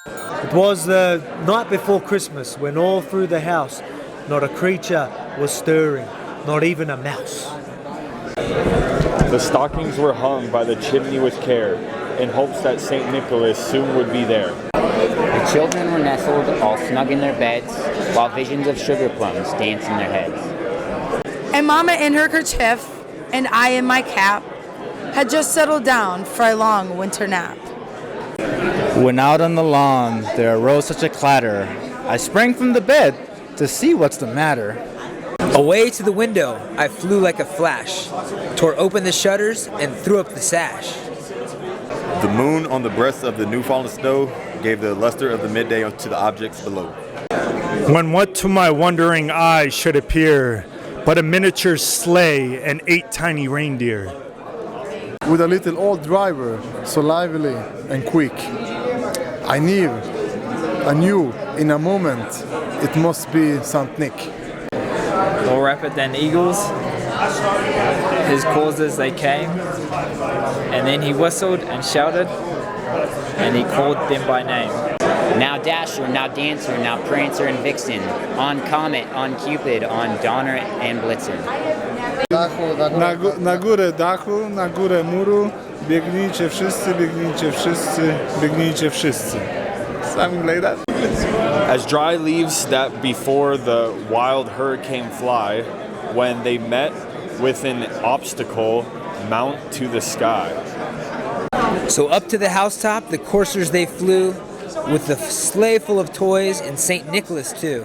It was the night before Christmas when all through the house not a creature was stirring, not even a mouse. The stockings were hung by the chimney with care, in hopes that St. Nicholas soon would be there. The children were nestled all snug in their beds, while visions of sugar plums danced in their heads. And Mama in her kerchief, and I in my cap, had just settled down for a long winter nap. When out on the lawn there arose such a clatter, I sprang from the bed to see what's the matter. Away to the window I flew like a flash, tore open the shutters and threw up the sash. The moon on the breast of the new fallen snow gave the luster of the midday to the objects below. When what to my wondering eyes should appear but a miniature sleigh and 8 tiny reindeer. With a little old driver, so lively and quick. I knew in a moment it must be Saint Nick. More rapid than eagles, his calls as they came, and then he whistled and shouted, and he called them by name. Now Dasher, now Dancer, now Prancer and Vixen, on Comet, on Cupid, on Donner and Blitzen. Na górę dachu, na górę muru, biegnijcie wszyscy, biegnijcie wszyscy, biegnijcie wszyscy. Something like that. As dry leaves that before the wild hurricane fly, when they met with an obstacle, mount to the sky. So up to the housetop the coursers they flew, with the sleigh full of toys and St. Nicholas too.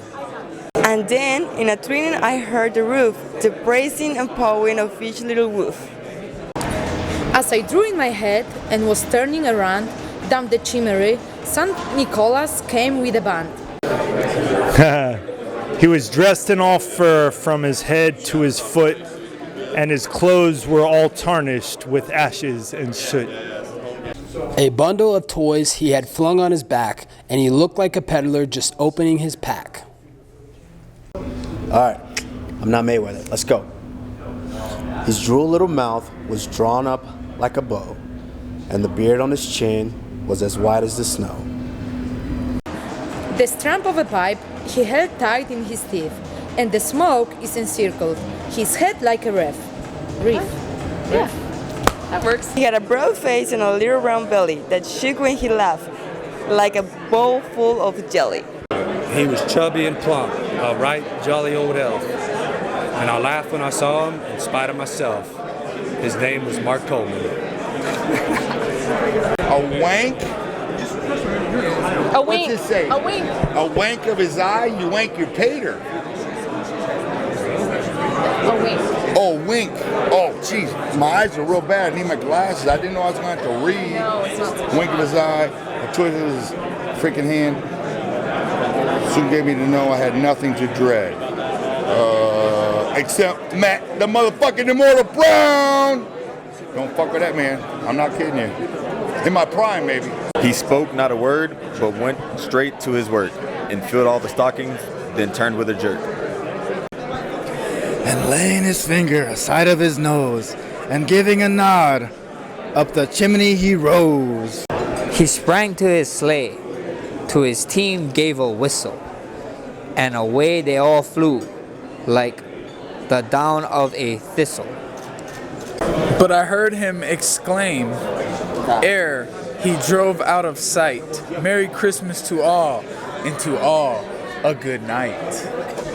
And then, in a twinkling, I heard the roof, the bracing and pawing of each little woof. As I drew in my head and was turning around down the chimney, St. Nicholas came with a band. He was dressed in all fur from his head to his foot, and his clothes were all tarnished with ashes and soot. A bundle of toys he had flung on his back, and he looked like a peddler just opening his pack. All right, I'm not Mayweather. Let's go. His droll little mouth was drawn up like a bow, and the beard on his chin was as white as the snow. The strap of a pipe he held tight in his teeth, and the smoke is encircled his head like a reef. Yeah, that works. He had a broad face and a little round belly that shook when he laughed, like a bowl full of jelly. He was chubby and plump, a right jolly old elf. And I laughed when I saw him, in spite of myself. His name was Mark Coleman. A wank? A wink. What's it say? A wink. A wank of his eye, you wank your tater. A wink. Oh, wink. Oh, jeez. My eyes are real bad. I need my glasses. I didn't know I was going to have to read. No, it's not. Wink of his eye, a twist of his freaking hand. Soon gave me to know I had nothing to dread. Except Matt, the motherfucking Immortal Brown. Don't fuck with that, man. I'm not kidding you. In my prime, maybe. He spoke not a word, but went straight to his work, and filled all the stockings, then turned with a jerk. And laying his finger aside of his nose, and giving a nod, up the chimney he rose. He sprang to his sleigh, to his team gave a whistle, and away they all flew, like the down of a thistle. But I heard him exclaim, ere he drove out of sight, Merry Christmas to all, and to all a good night.